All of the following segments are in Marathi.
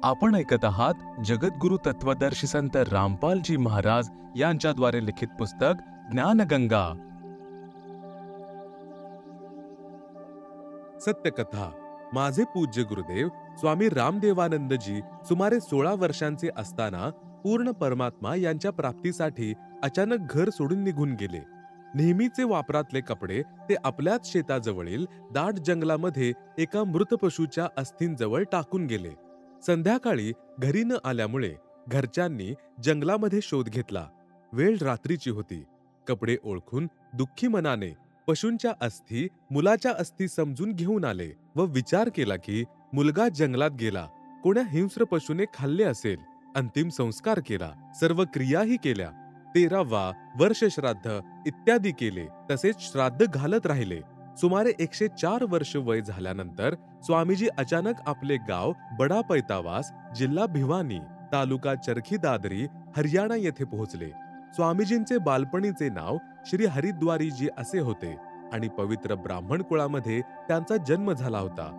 आपण ऐकत आहात जगद्गुरु तत्वदर्शी संत रामपालजी महाराज यांच्याद्वारे लिखित पुस्तक ज्ञानगंगा। सत्यकथा। माझे पूज्य गुरुदेव स्वामी रामदेवानंदजी सुमारे 16 वर्षांचे असताना पूर्ण परमात्मा यांच्या प्राप्तीसाठी अचानक घर सोडून निघून गेले। नेहमीचे वापरातले कपडे ते आपल्याच शेताजवळील दाट जंगलामध्ये एका मृत पशूच्या अस्थींजवळ टाकून गेले। संध्याकाळी घरी न आल्यामुळे घरच्यांनी जंगलामध्ये शोध घेतला। वेळ रात्रीची होती। कपडे ओळखून दुःखी मनाने पशूंच्या अस्थी मुलाच्या अस्थी समजून घेऊन आले व विचार केला की मुलगा जंगलात गेला, कोण्या हिंस्र पशूने खाल्ले असेल। अंतिम संस्कार केला, सर्व क्रियाही केल्या। 13वा वर्ष श्राद्ध इत्यादी केले, तसेच श्राद्ध घालत राहिले। सुमारे 104 वर्ष वय झाल्यानंतर स्वामीजी अचानक आपले गाव बडा पैतावास, जिल्हा भिवानी, तालुका चरखी दादरी, हरियाणा येथे पोहोचले। स्वामीजींचे बालपणीचे नाव श्री हरिद्वारीजी असे होते आणि पवित्र ब्राह्मण कुळामध्ये त्यांचा जन्म झाला होता।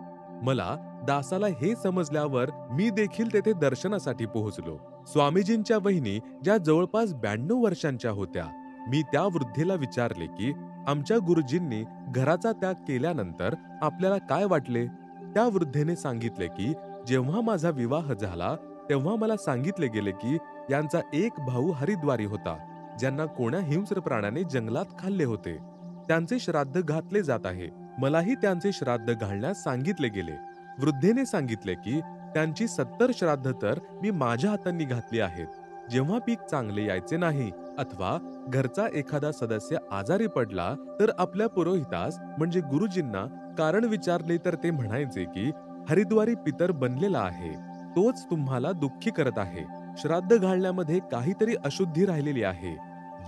मला दासाला हे समजल्यावर मी देखील तेथे दर्शनासाठी पोहोचलो। स्वामीजींच्या वहिनी ज्या जवळपास 92 वर्षांच्या होत्या, मी त्या वृद्धेला विचारले की आमच्या गुरुजींनी घराचा त्याग केल्यानंतर आपल्याला काय वाटले। त्या वृद्धेने सांगितले की जेव्हा माझा विवाह झाला तेव्हा मला सांगितले गेले की यांचा एक भाऊ हरिद्वारी होता, ज्यांना कोण्या हिंस्र प्राण्याने जंगलात खाल्ले होते। त्यांचे श्राद्ध घातले जात आहे। मलाही त्यांचे श्राद्ध घालण्यास सांगितले गेले। वृद्धेने सांगितले की त्यांची 70 श्राद्ध तर मी माझ्या हातांनी घातली आहेत। जेव्हा पीक चांगले यायचे नाही अथवा घरचा एखादा सदस्य आजारी पडला तर आपल्या पुरोहितास म्हणजे गुरुजींना कारण विचारले तर ते म्हणायचे की हरिद्वारी पितर बनलेला आहे, तोच तुम्हाला दुःखी करत आहे। श्राद्ध घालण्यामध्ये काहीतरी अशुद्धी राहिलेली आहे।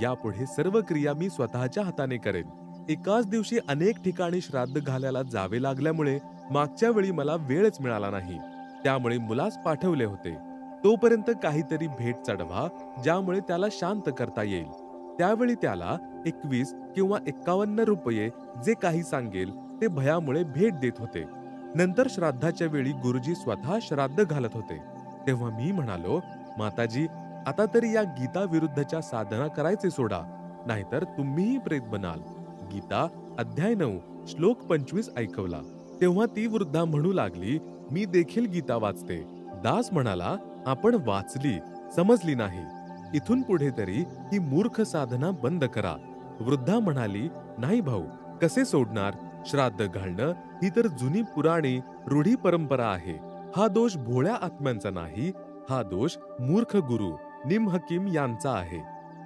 यापुढे सर्व क्रिया मी स्वतःच्या हाताने करेन। एकाच दिवशी अनेक ठिकाणी श्राद्ध घालायला जावे लागल्यामुळे मागच्या वेळी मला वेळच मिळाला नाही, त्यामुळे मुलास पाठवले होते। तोपर्यंत काहीतरी भेट चढवा ज्यामुळे त्याला शांत करता येईल। त्यावेळी त्याला 21 किंवा 51 रुपये जे काही सांगेल ते भयामुळे भेट देत होते। नंतर श्राद्धाच्या वेळी गुरुजी स्वतः श्राद्ध घालत होते। तेव्हा मी म्हणालो, माताजी आता तरी या गीता विरुद्धच्या साधना करायचे सोडा, नाहीतर तुम्हीही प्रेत बनाल। गीता अध्याय 9 श्लोक 25 ऐकवला। तेव्हा ती वृद्धा म्हणू लागली, मी देखील गीता वाचते। दास म्हणाला, आपण वाचली, समजली नाही, इथून पुढे तरी ही मूर्ख साधना बंद करा। वृद्धा म्हणाली, नाही भाऊ, कसे सोडणार? श्राद्ध घालणं ही तर जुनी पुराणी रूढी परंपरा आहे। हा दोष भोळ्या आत्म्यांचा नाही, हा दोष मूर्ख गुरु निम हकीम यांचा आहे,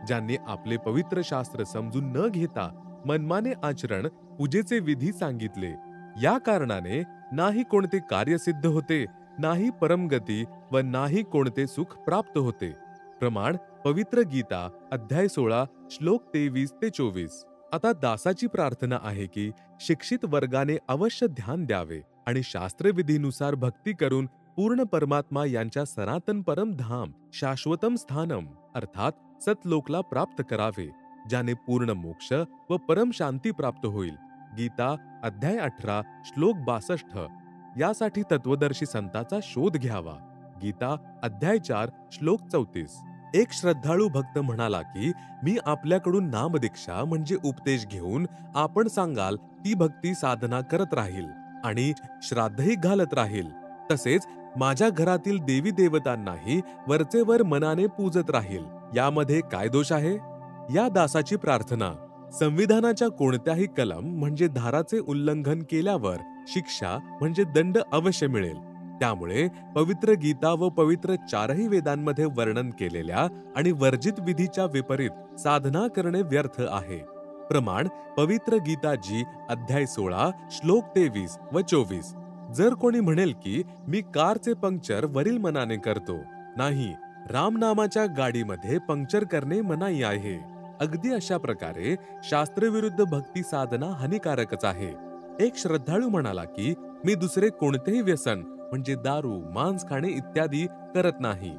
ज्यांनी आपले पवित्र शास्त्र समजून न घेता मनमाने आचरण पूजेचे विधी सांगितले। या कारणाने नाही कोणते कार्य सिद्ध होते, नाही परमगती व नाही कोणते सुख प्राप्त होते। प्रमाण पवित्र गीता अध्याय 16 श्लोक 23 ते 24। आता दासाची प्रार्थना आहे की शिक्षित वर्गाने अवश्य ध्यान द्यावे आणि शास्त्रविधीनुसार भक्ती करून पूर्ण परमात्मा यांच्या सनातन परम धाम शाश्वतम स्थानम अर्थात सतलोकला प्राप्त करावे, ज्याने पूर्ण मोक्ष व परम शांती प्राप्त होईल। गीता अध्याय 18 श्लोक 62। यासाठी तत्वदर्शी संताचा शोध घ्यावा। गीता अध्याय 4 श्लोक 34। एक श्रद्धाळू भक्त म्हणाला की मी आपल्याकडून नामदीक्षा म्हणजे उपदेश घेऊन आपण सांगाल ती भक्ती साधना करत राहील आणि श्राद्धही घालत राहील, तसेच माझ्या घरातील देवी देवतांनाही वरचेवर मनाने पूजत राहील, यामध्ये काय दोष आहे? या दासाची प्रार्थना, संविधानाच्या कोणत्याही कलम म्हणजे धाराचे उल्लंघन केल्यावर शिक्षा म्हणजे दंड अवश्य मिळेल। त्यामुळे पवित्र गीता व पवित्र 4ही वेदांमध्ये वर्णन केलेल्या आणि वर्जित विधीच्या विपरीत साधना करणे व्यर्थ आहे। प्रमाण पवित्र गीताजी अध्याय 16 श्लोक 23 व 24। जर कोणी म्हणेल की मी कारचे पंक्चर वरील मनाने करतो, नाही, रामनामाच्या गाडीमध्ये पंक्चर करणे मनाई आहे। अगदी अशा प्रकारे शास्त्रविरुद्ध भक्ती साधना हानिकारकच आहे। एक श्रद्धाळू म्हणाला की मी दुसरे कोणतेही व्यसन म्हणजे दारू, मांस खाणे इत्यादी करत नाही,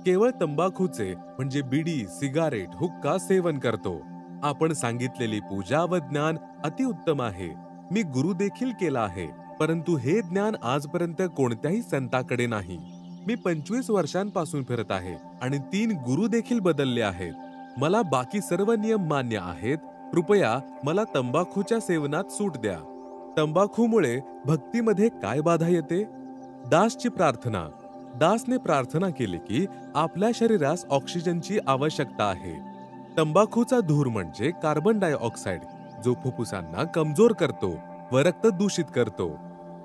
केवळ तंबाखूचे म्हणजे बिडी, सिगारेट, हुक्का सेवन करतो। आपण सांगितलेली पूजा व ज्ञान अतिउत्तम आहे, मी गुरु देखील केला आहे, परंतु हे ज्ञान आजपर्यंत कोणत्याही संताकडे नाही। मी 25 वर्षांपासून फिरत आहे आणि 3 गुरु देखील बदलले आहेत. मला बाकी सर्व नियम मान्य आहेत. कृपया मला तंबाखूच्या सेवनात सूट द्या. तंबाखूमुळे भक्तीमध्ये काय बाधा येते? दासची प्रार्थना. दासने प्रार्थना केली की आपल्या शरीरास ऑक्सिजनची आवश्यकता आहे. तंबाखूचा धूर म्हणजे कार्बन डायऑक्साईड, जो फुफ्फुसांना कमजोर करतो व रक्त दूषित करतो.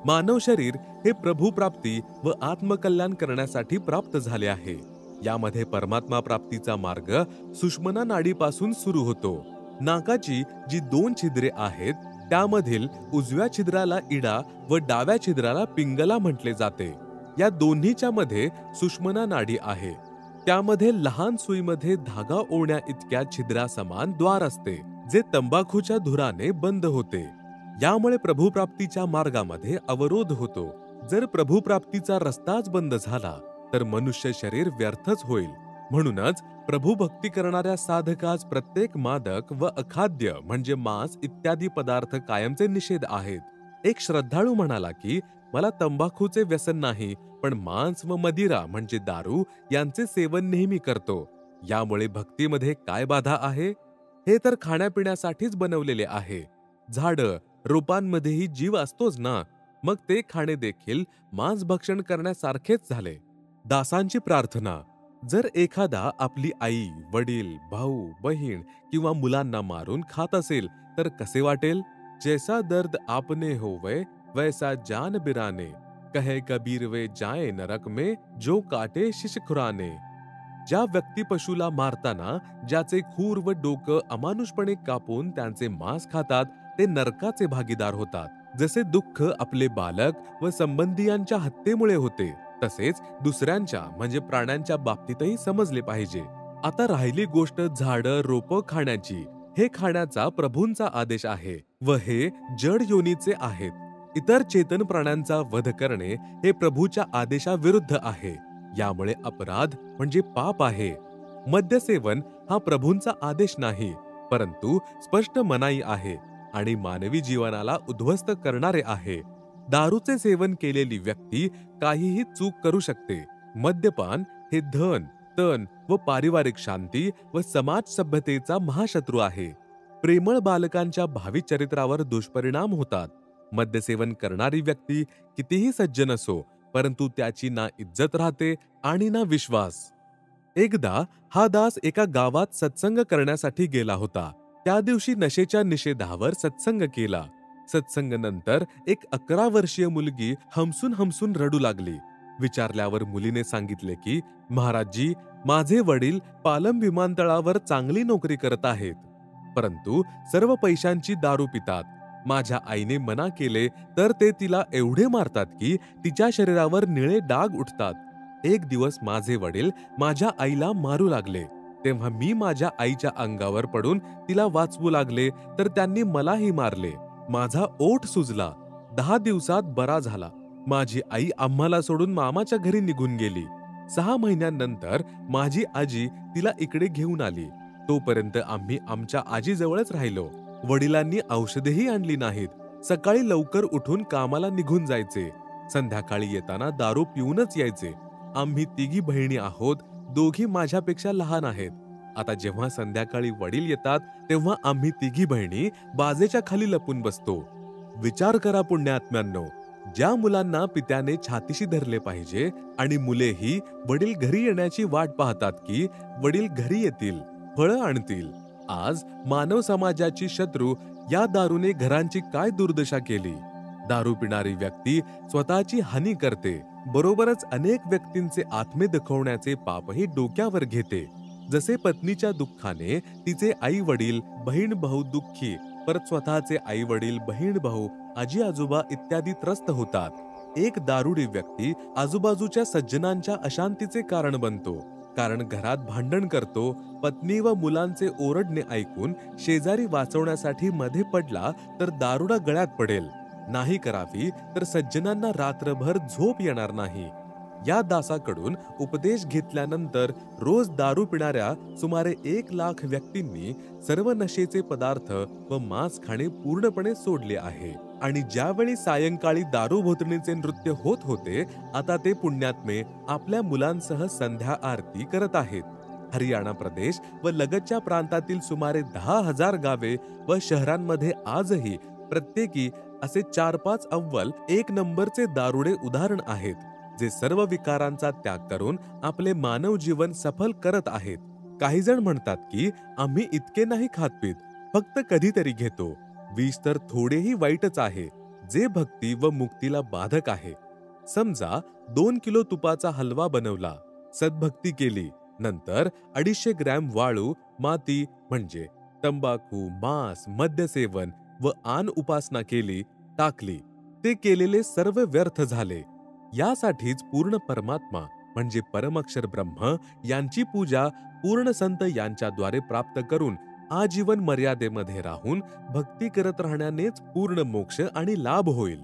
मानव शरीर हे प्रभू प्राप्ती व आत्मकल्याण करण्यासाठी प्राप्त झाले आहे. यामध्ये परमात्मा प्राप्तीचा मार्ग सुषुम्ना नाडीपासून सुरू होतो. नाकाची जी 2 छिद्रे आहेत त्यामधील उजव्या छिद्राला इडा व डाव्या छिद्राला पिंगला म्हटले जाते. या दोन्हीच्या मध्ये सुषुम्ना नाडी आहे. त्यामध्ये लहान सुईमध्ये धागा ओढण्या इतक्या छिद्रासमान द्वार असते, जे तंबाखूच्या धुराने बंद होते. यामुळे प्रभुप्राप्तीच्या मार्गामध्ये अवरोध होतो. जर प्रभुप्राप्तीचा रस्ताच बंद झाला तर मनुष्य शरीर व्यर्थच होईल. म्हणूनच प्रभू भक्ती करणाऱ्या साधकास प्रत्येक मादक व अखाद्य म्हणजे मांस इत्यादी पदार्थ कायमचे निषेध आहेत. एक श्रद्धाळू म्हणाला की मला तंबाखूचे व्यसन नाही, पण मांस व मदिरा म्हणजे दारू यांचे सेवन नेहमी करतो. यामुळे भक्तीमध्ये काय बाधा आहे? हे तर खाण्यापिण्यासाठीच बनवलेले आहे. झाडं रोपांमध्येही जीव असतोच ना, मग ते खाणे देखील मांस भक्षण करण्यासारखेच झाले. दासांची प्रार्थना. जर एखादा आपली आई, वडील, भाऊ, बहीण किंवा मुलांना मारून खात असेल तर कसे वाटेल? जैसा दर्द आपने होवे वैसा जान बिराने, कहे कबीर वे जाए नरक में जो काटे शिश खुराने. ज्या व्यक्ती पशुला मारताना ज्याचे खूर व डोकं अमानुषपणे कापून त्यांचे मांस खातात ते नरकाचे भागीदार होतात. जसे दुःख आपले बालक व संबंधियांच्या हत्येमुळे होते, तसेच दुसऱ्यांच्या म्हणजे प्राण्यांच्या बाबतीतही समजले पाहिजे. आता राहिली गोष्ट झाडं रोपं खाण्याची. हे खाण्याचा प्रभूंचा आदेश आहे व हे जड योनीचे आहेत. इतर चेतन प्राण्यांचा वध करणे हे प्रभूच्या आदेशाविरुद्ध आहे. यामुळे अपराध म्हणजे पाप आहे. मद्यसेवन हा प्रभूंचा आदेश नाही, परंतु स्पष्ट मनाई आहे आणि मानवी जीवनाला उद्ध्वस्त करणारे आहे. दारूचे सेवन केलेली व्यक्ती काहीही चूक करू शकते. मद्यपान हे धन, तन व पारिवारिक शांती व समाज सभ्यतेचा महाशत्रू आहे. प्रेमळ बालकांच्या भावी चरित्रावर दुष्परिणाम होतात. मद्यसेवन करणारी व्यक्ती कितीही सज्जन असो, परंतु त्याची ना इज्जत राहते आणि ना विश्वास. एकदा हा दास एका गावात सत्संग करण्यासाठी गेला होता. त्या दिवशी नशेच्या निषेधावर सत्संग केला. सत्संग नंतर एक 11 वर्षीय मुलगी हमसून हमसून रडू लागली. विचारल्यावर मुलीने सांगितले की महाराजजी, माझे वडील पालम विमानतळावर चांगली नोकरी करत आहेत, परंतु सर्व पैशांची दारू पितात. माझ्या आईने मना केले तर ते तिला एवढे मारतात की तिच्या शरीरावर निळे डाग उठतात. एक दिवस माझे वडील माझ्या आईला मारू लागले. तेव्हा मी माझ्या आईच्या अंगावर पडून तिला वाचवू लागले तर त्यांनी मलाही मारले. माझा ओठ सुजला. 10 दिवसात बरा झाला. माझी आई आम्हाला सोडून मामाच्या घरी निघून गेली. 6 महिन्यांनंतर माझी आजी तिला इकडे घेऊन आली. तोपर्यंत आम्ही आमच्या आजीजवळच राहिलो. वडिलांनी औषधेही आणली नाहीत. सकाळी लवकर उठून कामाला निघून जायचे. संध्याकाळी येताना दारू पिऊनच यायचे. आम्ही 3 बहिणी आहोत. 2 माझ्यापेक्षा लहान आहेत. आता जेव्हा संध्याकाळी वडील येतात तेव्हा आम्ही 3 बहिणी बाजेच्या खाली लपून बसतो. विचार करा पुण्यात्म्यांनो, ज्या मुलांना पित्याने छातीशी धरले पाहिजे आणि मुलेही वडील घरी येण्याची वाट पाहतात की वडील घरी येतील, फळं आणतील. आज मानव समाजाची शत्रू या दारूने घरांची काय दुर्दशा केली. दारू पिणारी व्यक्ती स्वतःची हानी करते, बरोबरच अनेक व्यक्तींचे आत्मे दुखवण्याचे पापही डोक्यावर घेते. जसे पत्नीच्या दुःखाने तिचे आई वडील, बहीण भाऊ दुःखी, परत स्वतःचे आई वडील, बहीण भाऊ, आजी आजोबा इत्यादी त्रस्त होतात. एक दारुडी व्यक्ती आजूबाजूच्या सज्जनांच्या अशांतीचे कारण बनतो. कारण घरात भांडण करतो. पत्नी व मुलांचे ओरडणे ऐकून शेजारी वाचवण्यासाठी मध्ये पडला तर दारुडा गळ्यात पडेल. नाही करावी तर सज्जनांना रात्रभर झोप येणार नाही. या दासाकडून उपदेश घेतल्यानंतर रोज दारू पिणाऱ्या सुमारे 1 लाख व्यक्तींनी सर्व नशेचे पदार्थ व मांस खाणे पूर्णपणे सोडले आहे. आणि ज्यावेळी सायंकाळी दारूभोवतणीचे नृत्य होत होते, आता ते पुण्यात्मे आपल्या मुलांसह संध्या आरती करत आहेत. हरियाणा प्रदेश व लगतच्या प्रांतातील सुमारे 10,000 गावे व शहरांमध्ये आजही प्रत्येकी असे 4-5 अव्वल 1 नंबरचे दारुडे उदाहरण आहेत, जे सर्व विकारांचा त्याग करून आपले मानव जीवन सफल करत आहेत. काही जण म्हणतात की आम्ही इतके नाही खात पीत, फक्त कधीतरी घेतो. विष तर थोडेही वाईटच आहे, जे भक्ती व मुक्तीला बाधक आहे. समजा 2 किलो तुपाचा हलवा बनवला, सद्भक्ती केली, नंतर 250 ग्रॅम वाळू, माती म्हणजे तंबाखू, मांस, मद्यसेवन व आन उपासना केली, टाकली, ते केलेले सर्व व्यर्थ झाले. यासाठीच पूर्ण परमात्मा म्हणजे परमक्षर ब्रह्म यांची पूजा पूर्ण संत यांच्याद्वारे प्राप्त करून आजीवन मर्यादेमध्ये राहून भक्ती करत राहण्यानेच पूर्ण मोक्ष आणि लाभ होईल.